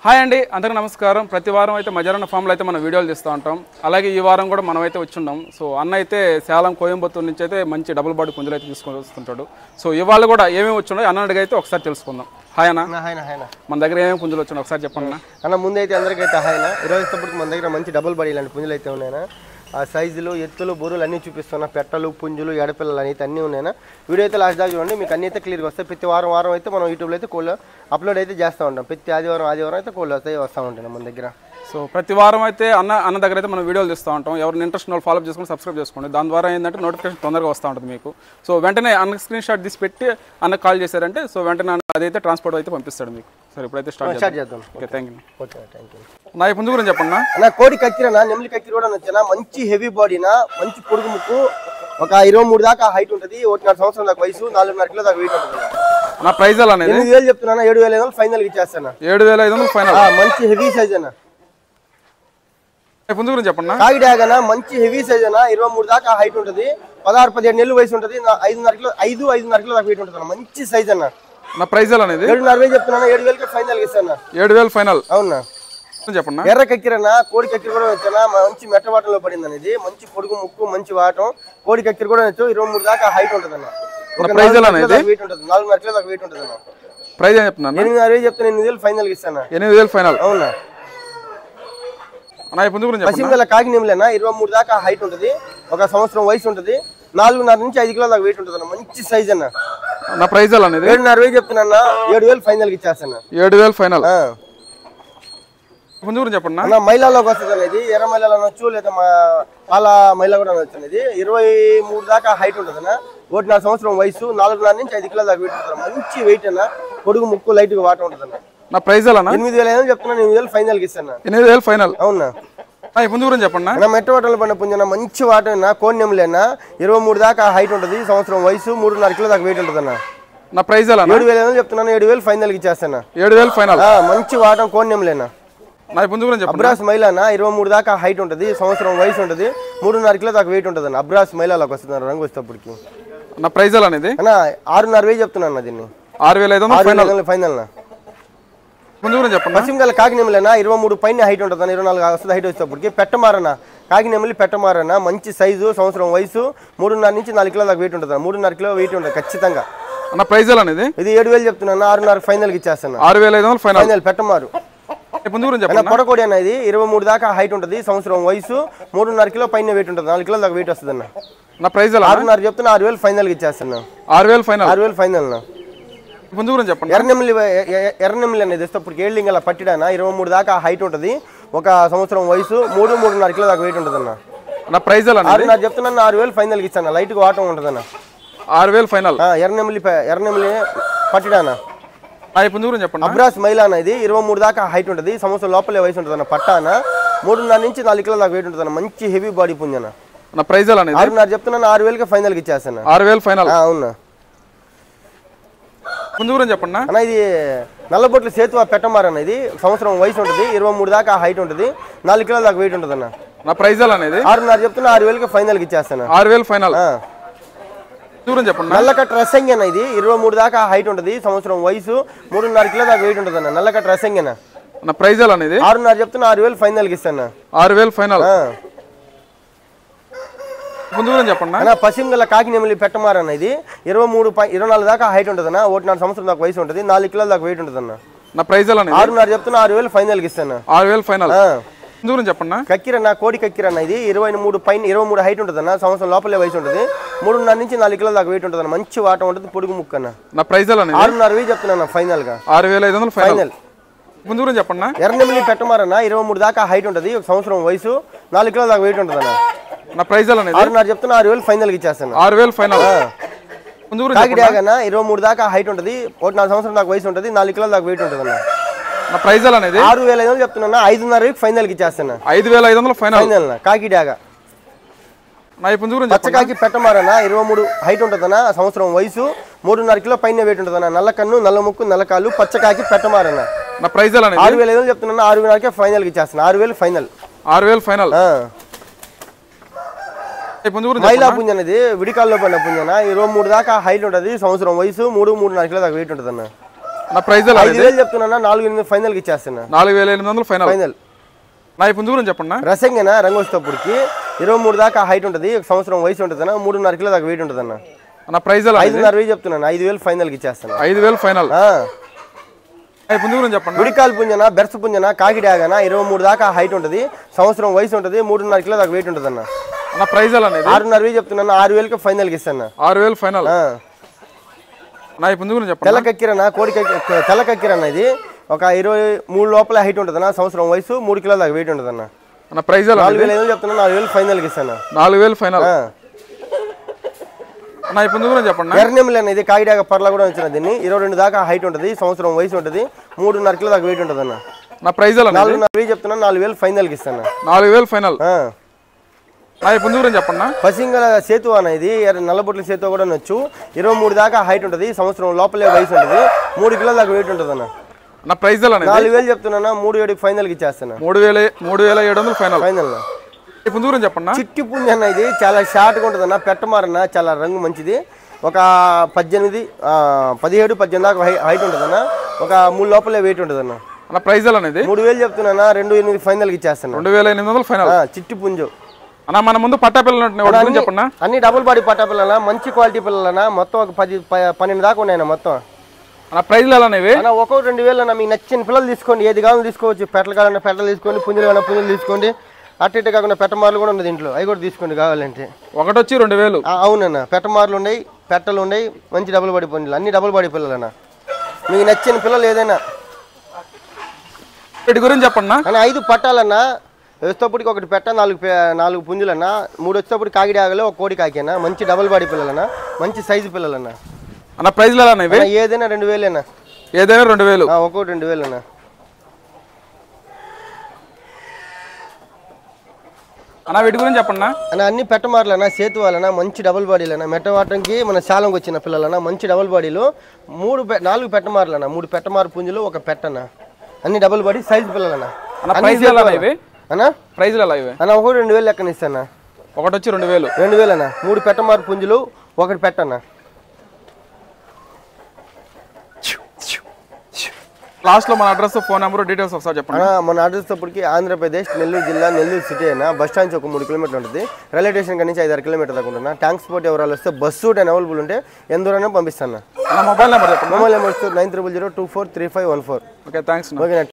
Hi అండి, అందరికీ నమస్కారం. ప్రతి వారం అయితే మజరన్న ఫామ్లో అయితే మనం వీడియోలు తీస్తూ ఉంటాం. అలాగే ఈ వారం కూడా మనం అయితే వచ్చున్నాం. సో అన్న అయితే సేలం కోయంబత్తూరు నుంచి అయితే మంచి డబుల్ బాడీ పుంజులు అయితే తీసుకొని వస్తుంటాడు. సో ఇవాళ కూడా ఏమేమి వచ్చున్నాయో అన్న అడిగి అయితే ఒకసారి తెలుసుకుందాం. హాయ్ అన్న. మన దగ్గర ఏమేమి పుంజులు వచ్చినా ఒకసారి చెప్పండి అన్న. ముందైతే అందరికైతే హాయ్ అన్న. ఈరోజు ఇష్టపడికి మన దగ్గర మంచి డబుల్ బాడీ ఇలాంటి పుంజులు అయితే ఉన్నాయన్నా. ఆ సైజులు, ఎత్తులు, బొరులు అన్నీ చూపిస్తున్నా. పెట్టలు, పుంజులు, ఎడపిల్లలు అయితే అన్నీ ఉన్నాయన్నా. వీడియో అయితే లాస్ట్ దాకా చూడండి, మీకు అన్నీ అయితే క్లియర్గా వస్తాయి. ప్రతి వారం అయితే మనం యూట్యూబ్లో అయితే కోళ్ళు అప్లోడ్ అయితే చేస్తూ ఉంటాం. ప్రతి ఆదివారం అయితే కోళ్ళు వస్తూ ఉంటాయి మన దగ్గర. సో ప్రతి వారం అయితే అన్న దగ్గర అయితే మనం వీడియోలు తీస్తూ ఉంటాం. ఎవరిని ఇంట్రెస్ట్ వాళ్ళు ఫాలో చేసుకుని సబ్స్క్రైబ్ చేసుకోండి. దాని ద్వారా ఏంటంటే నోటిఫికేషన్ తొందరగా వస్తూ ఉంటుంది మీకు. సో వెంటనే అన్న స్క్రీన్ షాట్ తీసి పెట్టి అన్న కాల్ చేశారంటే సో వెంటనే అదైతే ట్రాన్స్పోర్ట్ అయితే పంపిస్తాడు మీకు. సరే ఇప్పుడైతే స్టార్ట్ చేద్దాం. Okay, thank you. Okay, thank you. నా ఈ పుంజు గురించి చెప్పండి నా. కోడి కక్కిరనా, నెమిలి కక్కిరి కూడా నచ్చిన మంచి హెవీ బాడీనా, మంచి పొడుగు ముక్కు, ఒక 23 దాకా హైట్ ఉంటుంది, 1.5 సంవత్సరం దాకా వయసు, 4.5 కిలో దాకా వెయిట్ ఉంటుంది. నా ప్రైజ్ ఎలా అనేది 8,000 చెప్తున్నా. 7,500 ఫైనల్ ఇచ్చేస్తాను. 7,500 ఫైనల్. మంచి హెవీ సైజ్ అన్న. పుంజు గురించి చెప్పండి. కాకిడాగనా మంచి హెవీ సైజ్ అన్న, 23 దాకా హైట్ ఉంటుంది, 16-17 నెలలు వయసు ఉంటుంది, 5.5 కిలో దాకా వెయిట్ ఉంటుంది. మంచి సైజ్ అన్న. నా ప్రైజ్ ఎలా అనేది 7,500 చెప్తున్నా. 7,000 ఫైనల్ ఇస్తాను. 7,000 ఫైనల్. అవునా చెప్పండి. ఎర్ర కక్కిరన్నా, కోడి కక్కిరి కూడా వచ్చానా, మంచి మెట్ట వాటంలో పడింది అనేది. మంచి పొడుగు ముక్కు, మంచి వాటం. కోడి కక్కిరి కూడా వచ్చు, 23 దాకా హైట్ ఉంటుంది అన్న. ప్రైజ్ ఎలా అనేది వెయిట్ ఉంటుంది, 4.5 కిలో దాకా వెయిట్ ఉంటుంది అన్న. ప్రైజ్ ఏం చెప్తున్నాను? 8,500 చెప్తాను. 8,000 ఫైనల్ ఇస్తాను. 8,000 ఫైనల్. అవునా. పశ్చిమ కాకి నెమిలేనా, 23 దాకా హైట్ ఉంటుంది, 1 సంవత్సరం వయసు ఉంటుంది, 4.5 నుంచి 5 కిలో దాకా వెయిట్ ఉంటుంది అన్న. మంచి సైజ్ అన్న. నా ప్రైజ్ ఎలా అనేది 7,500 చెప్తున్నా. 7,000 ఫైనల్ ఇచ్చేస్తాను. 7,000 ఫైనల్. పుంజు గురించి చెప్పండి. అన్న మైలాలోకి వస్తుంది అనేది. ఎర్ర మైలాలు అనొచ్చు, లేదా పాల మైలా కూడా అనొచ్చు అనేది. 23 దాకా హైట్ ఉంటుంది అన్న, 1.5 సంవత్సరం వయసు, 4.5 నుంచి 5 కిలో దాకా వెయిట్ ఉంటుంది. మంచి వెయిట్ అన్న, పొడుగు ముక్కు, లైట్ గా వాట ఉంటుంది అన్న. నా ప్రైజ్ ఎలా 8,500 చెప్తున్నా. 8,000 ఫైనల్ ఇస్తాను. 8,000 ఫైనల్. అవునా. పుంజు గురించి చెప్పండి. నా మెట్ట వాటంలో పడిన పుంజన మంచి వాటనా, కోడి నెమలేనా, 23 దాకా హైట్ ఉంటుంది, సంవత్సరం వయసు, 3.5 కిలో దాకా వెయిట్ ఉంటుంది అన్న. నా ప్రైజ్ ఎలా 7,500 చెప్తున్నాను. 7,000 ఫైనల్ ఇచ్చేస్తాను. 7,000 ఫైనల్. మంచి వాటం, కోడి నెమలేనా. నా పుంజు గురించి చెప్పండి. అబ్రాస్ మైలానా, 23 దాకా హైట్ ఉంటుంది, సంవత్సరం వయసు ఉంటుంది, 3.5 కిలో దాకా వెయిట్ ఉంటుంది అన్న. అబ్రాస్ మైలాలోకి వస్తుంది రంగు వచ్చేటప్పటికి. నా ప్రైజ్ ఎలా అనేది అన్న 6,500 చెప్తున్నాను దీన్ని. 6,500 ఫైనల్. పుంజు గురించి చెప్పండి. పశ్చిమ కాకి నెమలేనా, 23 పైన హైట్ ఉంటుంది అన్న, 24 వస్తుంది హైట్ వచ్చేటప్పటికి. పెట్టమారన, కాకి నెమలి పెట్టమారన, మంచి సైజు, సంవత్సరం వయసు, 3.5 నుంచి 4 కిలో దాకా వెయిట్ ఉంటుంది. 3.5 కిలో వెయిట్ ఉంటుంది ఖచ్చితంగా. నా ప్రైజ్ ఎలా అనేది ఇది 7,000 చెప్తున్నాను. 6,500 ఫైనల్ ఇచ్చేస్తాను. 6,500 ఫైనల్. పెట్టమారు. పుంజు గురించి చెప్పండి. పొడకోడి అనేది 23 దాకా హైట్ ఉంటుంది, సంవత్సరం వయసు, 3.5 కిలో పైన వెయిట్ ఉంటుంది, 4 కిలో దాకా వెయిట్ వస్తుంది అన్న. నా ప్రైజ్ ఎలా 6,500 చెప్తున్నా. 6,000 ఫైనల్ ఇచ్చేస్తాను. 6,000 ఫైనల్. 6,000 ఫైనల్. పుంజు గురించి చెప్పండి. ఎర్రనెమిలి అనేది ఇప్పటికి ఏళ్ళింగ్ అలా పట్టిడానా, 23 దాకా హైట్ ఉంటుంది, 1 సంవత్సరం వయసు, 3.5 కిలో దాకా వెయిట్ ఉంటుంది అన్న. నా ప్రైజ్ ఎలా 6,500 చెప్తున్నాను. 6,000 ఫైనల్ ఇస్తాను. లైట్ గా వాటం ఉంటుంది అన్న. 6,000 ఫైనల్. ఎర్రనెమిలి పట్టిడానా. పుంజు గురించి చెప్పండి. అబ్రాస్ మైలానా, ఇది 23 దాకా హైట్ ఉంటుంది, సంవత్సరం లోపలే వయసు ఉంటుంది అన్న. పట్టాన 3.5 నుంచి 4 కిలో దాకా వెయిట్ ఉంటుంది అన్న. మంచి హెవీ బాడీ పుంజన. నా ప్రైజ్ ఎలా 6,500 చెప్తున్నాను. 6,000 ఫైనల్ ఇచ్చేస్తాను. 6,000 ఫైనల్. అవునా. పుంజు గురించి చెప్పండి అన్న. ఇది నల్లబొట్లు సేతు పెట్టమారన్న, ఇది సంవత్సరం వయసు ఉంటుంది, 23 దాకా హైట్ ఉంటుంది, 4 కిలో దాకా వెయిట్ ఉంటుంది అన్న. నా ప్రైజ్ ఎలా అనేది 6,500 చెప్తున్నా. 6,000 ఫైనల్ ఇచ్చేస్తాను. 6,000 ఫైనల్. గురించి చెప్పండి. నల్లకట్ రసంగి అన్న, ఇది 23 దాకా హైట్ ఉంటుంది, సంవత్సరం వయసు, 3.5 కిలో దాకా వెయిట్ ఉంటుంది అన్న. నల్లకట్ రసంగి అన్న. నా ప్రైజ్ ఎలా అనేది 6,500 చెప్తున్నా. 6,000 ఫైనల్ ఇస్తాను. 6,000 ఫైనల్. పుంజు గురించి చెప్పండి. అన్న పశ్చిమ గల కాకి నెమలి పెట్టమారన్న, ఇది 24 దాకా హైట్ ఉంటుంది అన్న, 1.5 సంవత్సరం దాకా వయసు ఉంటుంది, 4 కిలో దాకా వెయిట్ ఉంటుంది అన్న. నా ప్రైజ్ ఎలా 6,500 చెప్తున్నా. 6,000 ఫైనల్ ఇస్తాను. 6,000 ఫైనల్. పుంజు గురించి చెప్పండి. కక్కిరన్న, కోడి కక్కిరన్న, ఇది 23 పైన 23 హైట్ ఉంటుంది అన్న, సంవత్సరం లోపలే వయసు ఉంటుంది, 3.5 నుంచి 4 కిలో దాకా వెయిట్ ఉంటుంది అన్న. మంచి వాటం ఉంటుంది, పొడుగు ముక్క అన్న. నా ప్రైజ్ ఎలా 6,500 చెప్తున్నా ఫైనల్ గా. 6,500 ఫైనల్. పుంజు గురించి చెప్పండి. ఎర్రనెమిలి పెట్టమారన్న, 23 దాకా హైట్ ఉంటుంది, 1 సంవత్సరం వయసు, 4 కిలో దాకా వెయిట్ ఉంటుంది అన్న. నా ప్రైజ్ ఎలా 6,500 చెప్తున్నా. 6,000 ఫైనల్ ఇచ్చేస్తాను. 6,000 ఫైనల్. కాకిడాగన్న 23 దాకా హైట్ ఉంటుంది, 1.5 సంవత్సరం దాకా వయసు ఉంటుంది, 4 కిలో దాకా వెయిట్ ఉంటుంది అన్న. నా ప్రైజ్ ఎలా 6,500 చెప్తున్నా. 5,500 ఫైనల్ ఇచ్చేస్తాను. 5,500 ఫైనల్. కాకిడాగ. పచ్చకాకి పెట్టమారన్న, 23 హైట్ ఉంటుందన్న, సంవత్సరం వయసు, 3.5 కిలో పైన వెయిట్ ఉంటుందన్న. నల్ల కన్ను, నల్ల ముక్కు, నల్ల కాళ్ళు, పచ్చకాకి పెట్టమారన్న. నా ప్రైజ్ ఎలా 6,500 చెప్తున్నా. 6,500 ఫైనల్ ఇచ్చేస్తాను. 6,000 ఫైనల్. 6,000 ఫైనల్. మైలా పుంజ అనేది విడికాల్లో పడిన పుంజన, 23 దాకా హైట్ ఉంటుంది, సంవత్సరం వయసు, 3.5 కిలో దాకా వెయిట్ ఉంటుంది అన్న. నా ప్రైస్ ఎలా 5,000 చెప్తున్నా 4,800 ఫైనల్కి ఇచ్చేస్తున్నా 4,800 ఫైనల్ ఫైనల్ నా ఈ పుంజు గురించి చెప్పండి. రసంగిన రంగు వచ్చేటప్పటికి 23 దాకా హైట్ ఉంటుంది, ఒక సంవత్సరం వయసు ఉంటుంది అన్న, 3.5 కిలో దాకా వెయిట్ ఉంటుంది అన్న. నా ప్రైస్ ఎలా 5,500 చెప్తున్నాను, 5,000 ఫైనల్కి ఇచ్చేస్తాను. 5,000 ఫైనల్. ఈ పుంజు గురించి చెప్పండి. గుడికాల్ పుంజన బెర్స్ పుంజన కాకిడాగన 23 దాకా హైట్ ఉంటుంది, సంవత్సరం వయసు ఉంటుంది, 3.5 కిలో దాకా వెయిట్ ఉంటుంది అన్న. నా ప్రైస్ ఎలా అనేది 6,500 చెప్తున్నాను, 6,000కి ఫైనల్కి ఇస్తాను. 6,000 ఫైనల్. నా ఈ పుంజు గురించి చెప్పండి. తెల్లకక్కిరన్న తెల్లకక్కిరన్న ఇది ఒక 23 లోపల హైట్ ఉంటుంది అన్న, సంవత్సరం వయసు 3 కిలో దాకా వెయిట్ ఉంటుంది అన్న. నా ప్రైస్ ఎలా 4,500 చెప్తున్నాను, 4,000 ఫైనల్కి ఇస్తాను. 4,000 ఫైనల్. నా ఈ పుంజు గురించి చెప్పండి. ఎర్రనెమ్మలి అనేది కాకిడాగ పర్ల కూడా వచ్చిన దీన్ని 22 దాకా హైట్ ఉంటుంది, సంవత్సరం వయసు ఉంటుంది, 3.5 కిలో దాకా వెయిట్ ఉంటుంది అన్న. నా ప్రైస్ ఎలా 4,500 చెప్తున్నాను, 4,000 ఫైనల్కి ఇస్తాను. 4,000 ఫైనల్. నా ఈ పుంజు గురించి చెప్పండి. పసింగల సేతు అన్న ఇది నల్లబొట్ల సేతు కూడా నచ్చు, 23 దాకా హైట్ ఉంటుంది, సంవత్సరం లోపలే వయసు ఉంటుంది, 3 కిలో దాకా వెయిట్ ఉంటుంది అన్న. నా ప్రైస్ ఎలా 4,000 చెప్తున్నా, 3,700 ఫైనల్కి ఇచ్చేస్తాను. 3,700 ఫైనల్. ఫైనల్. ఈ పుంజు గురించి చెప్పండి. చిట్టి పుంజి అన్న ఇది చాలా షార్ట్గా ఉంటుంది అన్న, పెట్టమారన్న చాలా రంగు మంచిది, ఒక 17, 18 దాకా హైట్ ఉంటుంది అన్న, ఒక 3 లోపలే వెయిట్ ఉంటుంది అన్న. నా ప్రైస్ ఎలా అనేది 3,000 చెప్తున్నా, 2,800 ఫైనల్కి ఇచ్చేస్తాను. 2,800 ఫైనల్. చిట్టి పుంజు అన్న మన ముందు పట్టా పిల్లలు చెప్పండి. అన్ని డబుల్ బాడీ పట్టా పిల్లల, మంచి క్వాలిటీ పిల్లలన్నా, మొత్తం ఒక 12 దాకా ఉన్నాయన్న మొత్తం. నా ప్రైజ్లు ఎలా అనేవి అన్న ఒక్కో 2,000 అన్న, మీకు నచ్చిన పిల్లలు తీసుకోండి, ఏది కావాలో తీసుకోవచ్చు, పెట్టలు కావాలన్నా పెట్టలు తీసుకోండి, పుంజులు కావాలన్నా పుంజులు తీసుకోండి, అట్ట కాకుండా పెట్టమార్లు కూడా ఉంది దీంట్లో, అవి కూడా తీసుకోండి కావాలంటే. ఒకటి వచ్చి 2,000. అవునన్న, పెట్టమార్లు ఉన్నాయి, పెట్టలు ఉన్నాయి, మంచి డబుల్ బాడీ పుంజులు, అన్ని డబుల్ బాడీ పిల్లలన్నా, మీకు నచ్చిన పిల్లలు ఏదైనా. వీటి గురించి చెప్పండి అన్న 5 పట్టాలన్నా, వచ్చేటప్పటికి ఒకటి పెట్ట, 4 పుంజులన్నా, 3 వచ్చేటప్పటికి కాకిడి ఆగలే, ఒక కోడి కాకి అన్న, మంచి డబుల్ బాడీ పిల్లలన్నా, మంచి సైజు పిల్లలన్నా. అన్న ప్రైజ్లు ఎలా అనేవి ఏదైనా 2,000 అన్న, ఏదైనా 2,000. ఒక్కో 2,000 అన్న. అన్న వీటి గురించి చెప్పండి. అన్న అన్ని పెట్టమార్లన్నా, సేతు వాళ్ళనా, మంచి డబుల్ బాడీలన్నా, మెట్టవాటంకి మన శాలంకి వచ్చిన పిల్లలన్నా, మంచి డబుల్ బాడీలు, 4 పెట్టమార్లన్నా, 3 పెట్టమారు పుంజులు, ఒక పెట్టన్న, అన్ని డబుల్ బాడీ సైజు పిల్లలన్నా. ప్రైజ్లు ఎలా ఇవి అన్న? ప్రైజ్లు ఎలా ఇవి అన్న? ఒకటి 2,000 లెక్కన ఇస్తాను. ఒకటి వచ్చి 2,000. 2,000 అన్న, 3 పెట్టమారు పుంజులు, ఒకటి పెట్టన్న. లాస్ట్ లో మన అడ్రస్, ఫోన్ నెంబర్, డీటెయిల్స్ ఒకసారి చెప్పండి. మన అడ్రస్ అప్పటికి ఆంధ్రప్రదేశ్ నెల్లూరు జిల్లా, నెల్లూరు సిటీ అయినా బస్ స్టాండ్ నుంచి ఒక 3 కిలోమీటర్లు ఉంటుంది, రైల్వే స్టేషన్ నుంచి 5-6 కిలోమీటర్ దాకా ఉంటున్నా. ట్రాన్స్పోర్ట్ ఎవరాలు వస్తే బస్సు అవైలబుల్ ఉంటే ఎందరైనా పంపిస్తాను. మొబైల్ నెంబర్ చెప్పండి. Mobile number 9302243514. Okay, thanks. Okay.